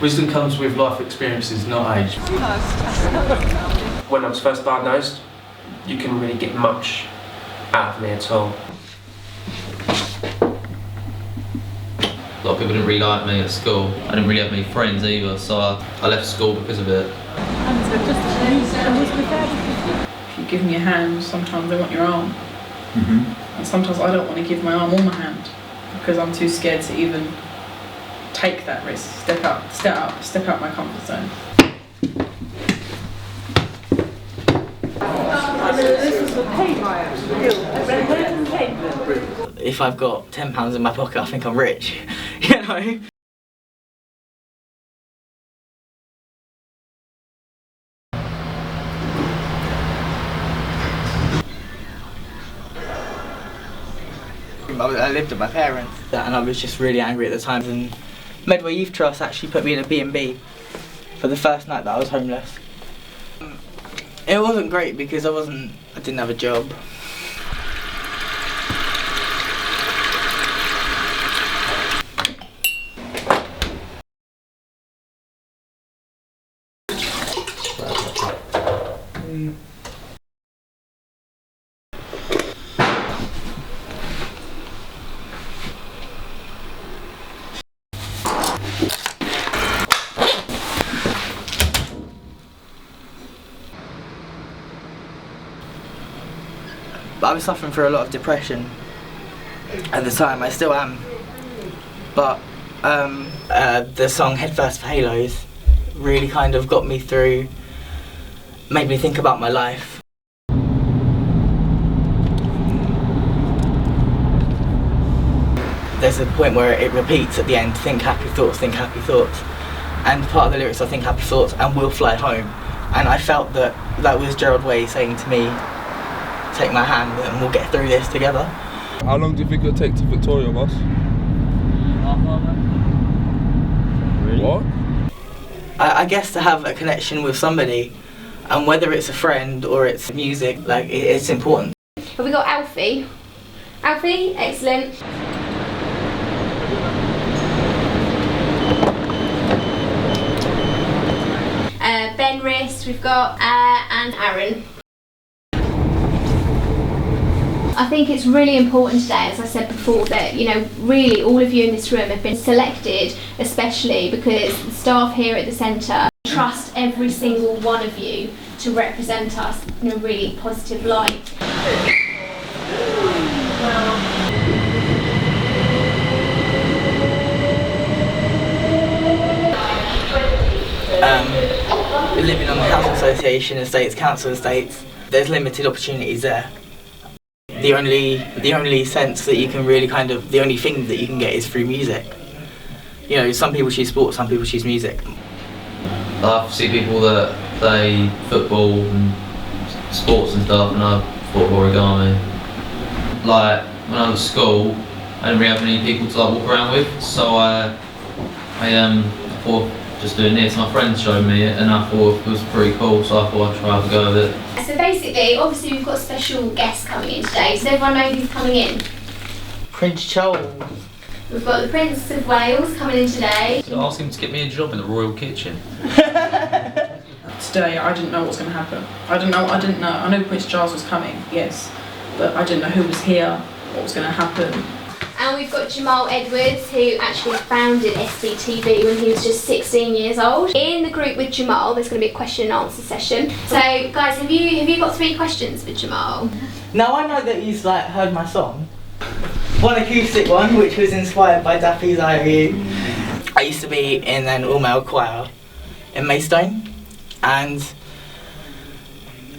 Wisdom comes with life experiences, not age. When I was first diagnosed, you couldn't really get much out of me at all. A lot of people didn't really like me at school. I didn't really have many friends either, so I left school because of it. If you give me a hand, sometimes I want your arm. And sometimes I don't want to give my arm or my hand because I'm too scared to even take that risk, step out my comfort zone. If I've got £10 in my pocket, I think I'm rich, you know? I lived with my parents and I was just really angry at the time, and Medway Youth Trust actually put me in a B&B for the first night that I was homeless. It wasn't great because I didn't have a job. But I was suffering through a lot of depression at the time. I still am. But the song Head First for Halos really kind of got me through, made me think about my life. There's a point where it repeats at the end, think happy thoughts, and part of the lyrics are think happy thoughts and we'll fly home. And I felt that that was Gerald Way saying to me, take my hand and we'll get through this together. How long do you think it'll take to Victoria, boss? Half an hour. Really? What? I guess to have a connection with somebody, and whether it's a friend or it's music, like it's important. Have we got Alfie? Alfie, excellent. Ben Riss, we've got, and Aaron. I think it's really important today, as I said before, that, you know, really all of you in this room have been selected, especially because the staff here at the centre trust every single one of you to represent us in a really positive light. Living on the housing association estates, council estates, there's limited opportunities there. The only sense that you can really the only thing that you can get is through music. You know, some people choose sports, some people choose music. I see people that play football and sports and stuff, and I thought origami. Like, when I was at school, I didn't really have any people to walk around with, so I thought just doing this. My friends showed me it and I thought it was pretty cool, so I thought I'd try to go with it. So basically, obviously we've got special guests coming in today. Does everyone know who's coming in? Prince Charles. We've got the Prince of Wales coming in today. So ask him to get me a job in the royal kitchen. Today I didn't know what was going to happen. I didn't know. I know Prince Charles was coming, yes, but I didn't know who was here, what was going to happen. And we've got Jamal Edwards, who actually founded SBTV when he was just 16 years old. In the group with Jamal, there's going to be a question and answer session. So, guys, have you got 3 questions for Jamal? Now I know that you've heard my song. One acoustic one, which was inspired by Daffy's Eye of You. I used to be in an all-male choir in Maidstone, and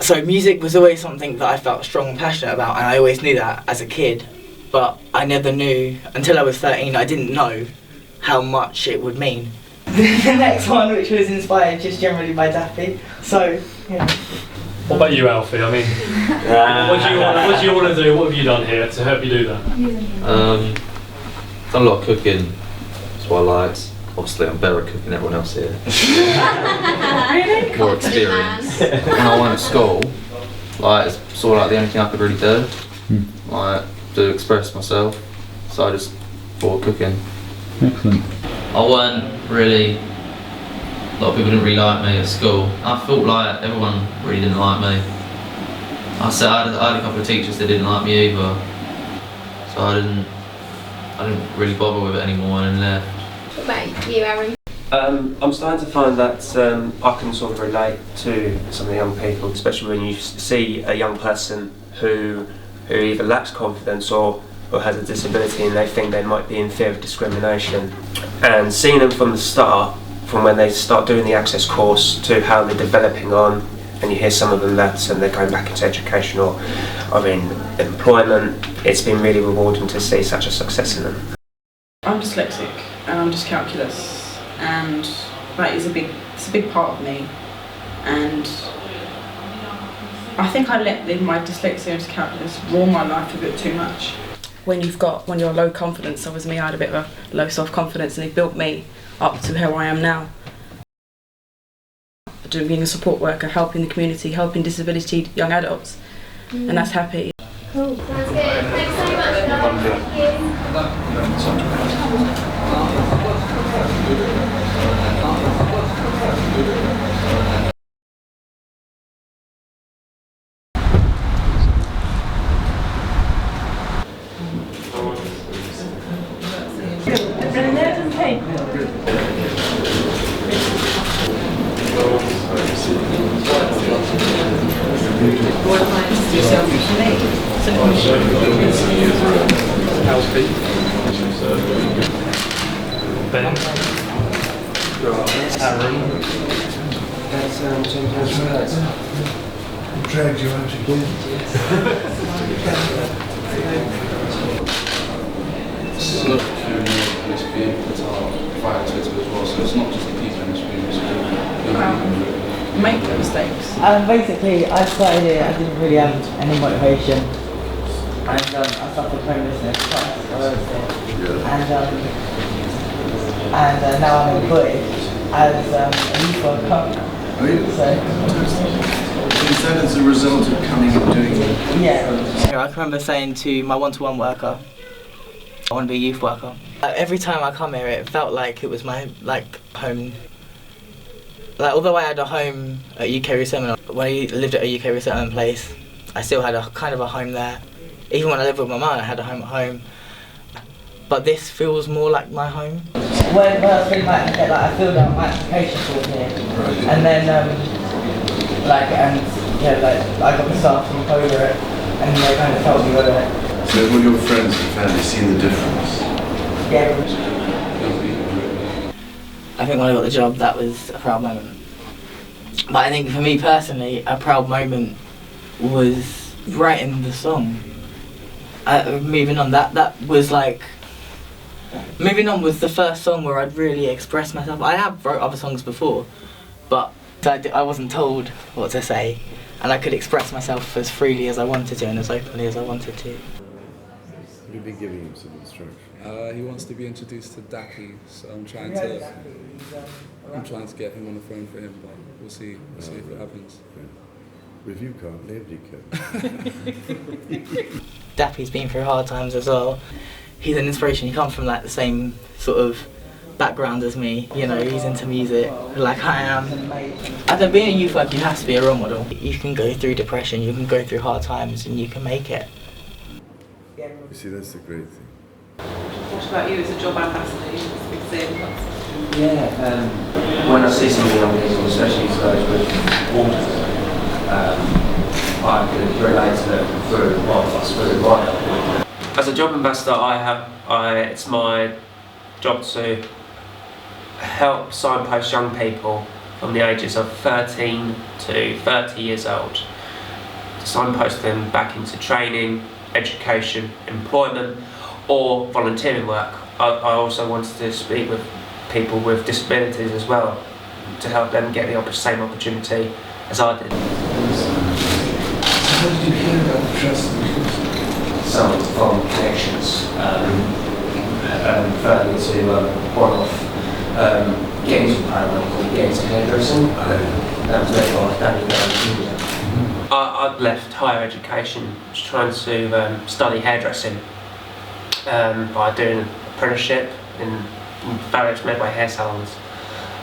so music was always something that I felt strong and passionate about, and I always knew that as a kid. But I never knew, until I was 13, I didn't know how much it would mean. The next one, which was inspired just generally by Daffy, so, yeah. What about you, Alfie? I mean, what do you want to do? What have you done here to help you do that? Done a lot of cooking, that's what I liked. Obviously I'm better at cooking than everyone else here. Really? More experience. When I went to school, it's sort of the only thing I could really do. To express myself, so I just thought cooking. Excellent. I weren't really, a lot of people didn't really like me at school. I felt like everyone really didn't like me. I had a couple of teachers that didn't like me either, so I didn't really bother with it anymore and left. What about you, Aaron? I'm starting to find that I can sort of relate to some of the young people, especially when you see a young person who either lacks confidence or has a disability and they think they might be in fear of discrimination. And seeing them from the start, from when they start doing the access course to how they're developing on, and you hear some of them that they're going back into education or in employment, it's been really rewarding to see such a success in them. I'm dyslexic and I'm dyscalculus, and that is it's a big part of me, and I think I let my dyslexia and dyscalculus rule my life a bit too much. When you're low confidence, so was me, I had a bit of a low self-confidence, and it built me up to who I am now. Being a support worker, helping the community, helping disability young adults, and that's happy. Cool, sounds good. Thanks so much, guys. Ben? Dragged you out again. There's a lot of people in the NSP that are via Twitter as well, so it's not just the people in NSP, Make the mistakes. Basically, I started it, I didn't really have any motivation. And I suffered homelessness twice, and now I'm employed as a youth worker. Is that as a result of coming and doing it? Yeah. I can remember saying to my one-to-one worker, I want to be a youth worker. Every time I come here, it felt like it was my home. Although I had a home at UK Resettlement, when I lived at a UK Resettlement place, I still had a kind of a home there. Even when I lived with my mum, I had a home at home. But this feels more like my home. When I was feeling I filled out my application form here, and then I got the staff to look over it, and they kind of told me whether. So have all your friends and family seen the difference? Yeah. I think when I got the job, that was a proud moment. But I think for me personally, a proud moment was writing the song. Moving on, that was like. Moving On was the first song where I'd really expressed myself. I have wrote other songs before, but I wasn't told what to say, and I could express myself as freely as I wanted to and as openly as I wanted to. Have you been giving him some instruction? He wants to be introduced to Dappy, so I'm trying to get him on the phone for him, but we'll see if it happens. Yeah. If you can't, nobody can. Dappy's been through hard times as well. He's an inspiration. He comes from the same sort of background as me. You know, he's into music like I am. I think being a youth worker, you have to be a role model. You can go through depression, you can go through hard times, and you can make it. You see, that's the great thing. What about you as a job ambassador? When I see some of the young people, especially those with autism, I can relate to them through writing. As a job ambassador, it's my job to help signpost young people from the ages of 13 to 30 years old, to signpost them back into training, education, employment, or volunteering work. I also wanted to speak with people with disabilities as well, to help them get the same opportunity as I did. How did you hear about the trust? Some from connections, further to one-off, getting to paramedical, getting to hairdressing. That was led by Danny. I'd left higher education, trying to study hairdressing by doing an apprenticeship in various midway hair salons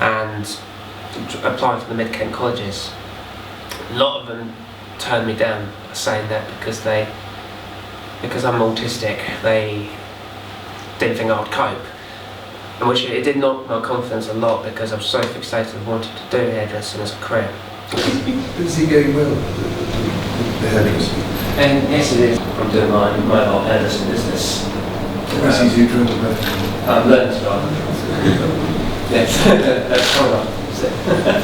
and applying for the Mid-Kent colleges. A lot of them turned me down, saying that because I'm autistic, they didn't think I would cope. And which it did knock my confidence a lot because I was so fixated on wanting to do hairdressing as a career. Is he going well, the hairdressing? And yes, it is. I'm doing my mobile hairdressing business. What is he doing about? I'm learning to drive. Yes, that's coming up.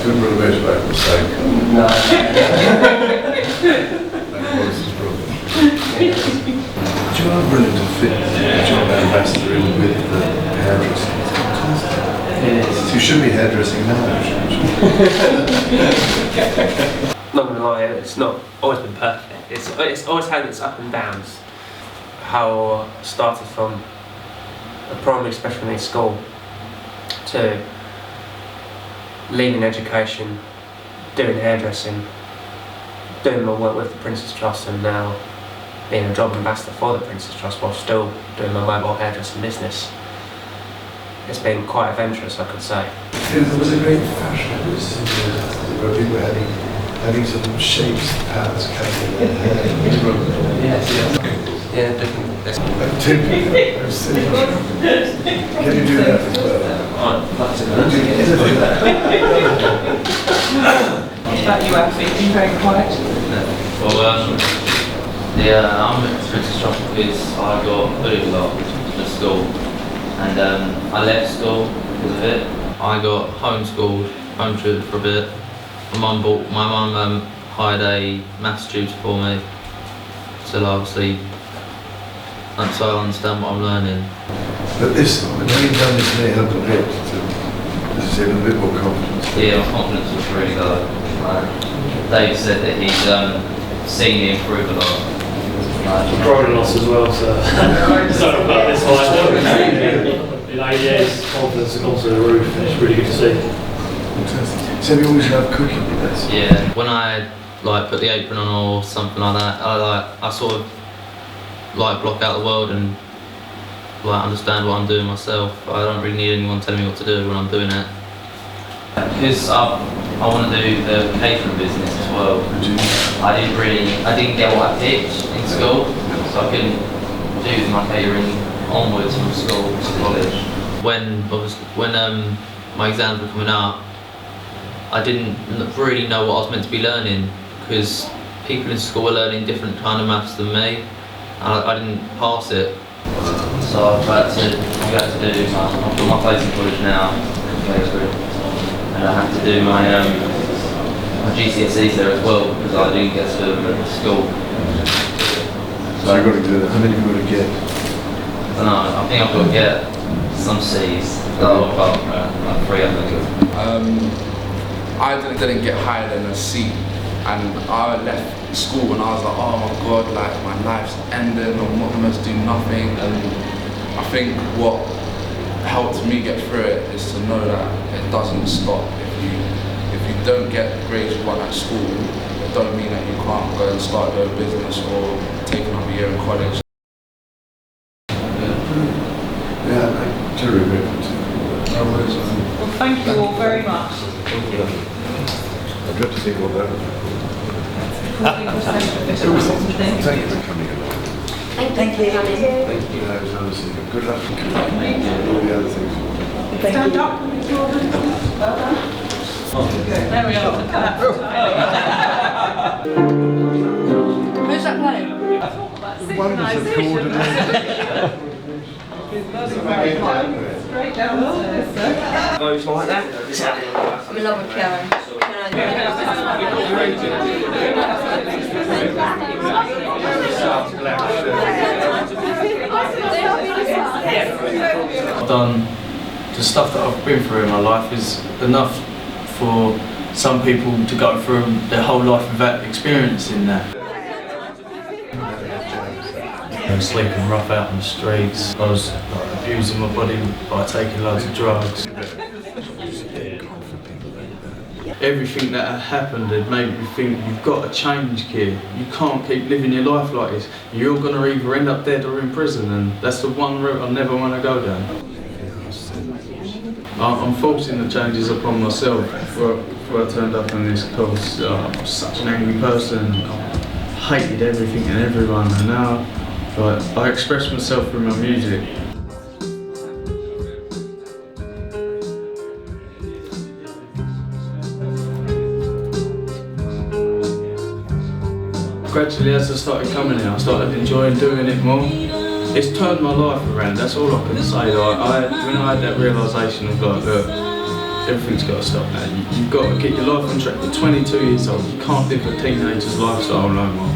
Couldn't run a motorbike or cycle. No. That was his problem. You are willing to fit your ambassador in with the hairdressing. Yes. You should be hairdressing now, shouldn't you? Not gonna lie, it's not always been perfect. It's always had its up and downs. How I started from a primary special needs school to leaving education, doing hairdressing, doing my work with the Prince's Trust, and now being a job ambassador for the Prince's Trust while still doing my mobile hairdressing business. It's been quite adventurous, I could say. There was a great fashion where people were having sort of shapes, patterns, cutting their hair. Yes, yeah, definitely. Can you do that as well? I'd like to learn. What about you, Alfie? You're very quiet. Well, yeah, I'm at Prince's Trust because I got bullied a lot at school, and I left school because of it. I got homeschooled, home tutored for a bit. My mum hired a maths tutor for me, so obviously, and so I understand what I'm learning. But this, when you've done this, may help a bit to, as I say, with a bit more confidence. Yeah, my confidence was really low. Dave said that he's seen me improve a lot. Growing loss as well, so sorry about this one. You know, yeah, his confidence has gone through the roof, and it's really good to see. Fantastic. So you always love cooking, that's Yeah, when I like put the apron on or something like that, I sort of like block out the world and like understand what I'm doing myself. I don't really need anyone telling me what to do when I'm doing it. Because I want to do the catering business as well. I didn't get what I picked in school, so I couldn't do my catering onwards from school to college. When my exams were coming up, I didn't really know what I was meant to be learning because people in school were learning different kind of maths than me. I didn't pass it, so I've had to do I've got my place in college now, and I have to do my GCSEs there as well because I didn't get to them at school. So you've got to do that. How many have you got to get? I don't know, I think I've got to get some C's. Like 3, I think. I didn't get higher than a C, and I left school and I was like, oh my god, like my life's ending, I'm not going to do nothing. And I think what helped me get through it is to know that it doesn't stop. If you don't get the grades you want at school, it don't mean that you can't go and start your own business or take another year in college. Yeah, I'm terribly grateful to you. Well, thank you all very much. I'd love to think what that would be. Thank you for coming along. Thank you. Thank you. That was honestly good luck and all the other things. Stand up. There we are. Look at that. Who's that playing? Wonders of coordination. Straight downstairs, sir. Goes like that. I'm in love with piano. I've done the stuff that I've been through in my life is enough for some people to go through their whole life without experiencing that. I was sleeping rough out on the streets. I was abusing my body by taking loads of drugs. Everything that had happened had made me think, you've got to change, kid. You can't keep living your life like this. You're going to either end up dead or in prison, and that's the one route I never want to go down. I'm forcing the changes upon myself before I turned up on this course. I'm such an angry person. I hated everything and everyone, and now I express myself through my music. Gradually, as I started coming here, I started enjoying doing it more. It's turned my life around, that's all I can say. When I had that realisation of like, look, everything's got to stop now. You've got to get your life on track. You're 22 years old, you can't live a teenager's lifestyle no more.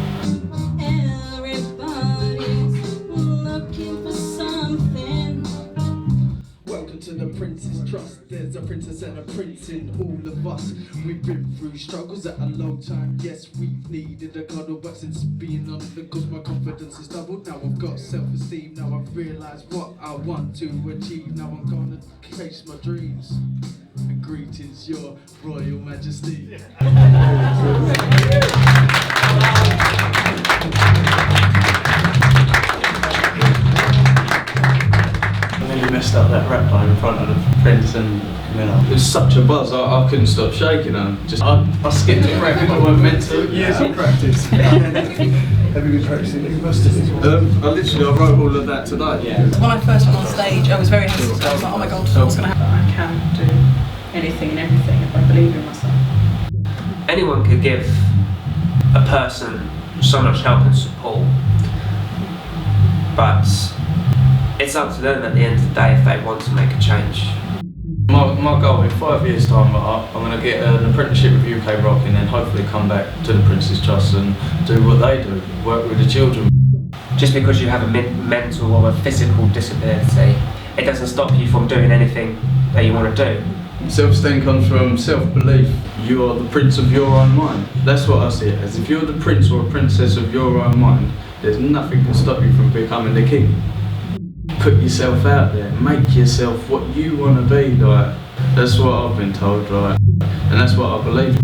Trust. There's a princess and a prince in all of us. We've been through struggles at a long time. Yes, we've needed a cuddle, but since being on the course, my confidence is doubled. Now I've got self-esteem. Now I've realised what I want to achieve. Now I'm gonna chase my dreams. And greetings, your Royal Majesty. Messed up that rap line in front of the Prince and Camilla. It was such a buzz, I couldn't stop shaking. I skipped a rap, I weren't meant to. Years of practice. Have you been practicing university? I wrote all of that today. Yeah. When I first went on stage, I was very hesitant. I was like, oh my god, what's going to happen? I can do anything and everything if I believe in myself. Anyone could give a person so much help and support, but it's up to them at the end of the day if they want to make a change. My goal in 5 years' time, I'm going to get an apprenticeship with UK Rock and then hopefully come back to the Prince's Trust and do what they do, work with the children. Just because you have a mental or a physical disability, it doesn't stop you from doing anything that you want to do. Self-esteem comes from self-belief. You are the prince of your own mind. That's what I see it as. If you're the prince or a princess of your own mind, there's nothing can stop you from becoming the king. Put yourself out there, make yourself what you want to be, like. That's what I've been told, right? And that's what I believe.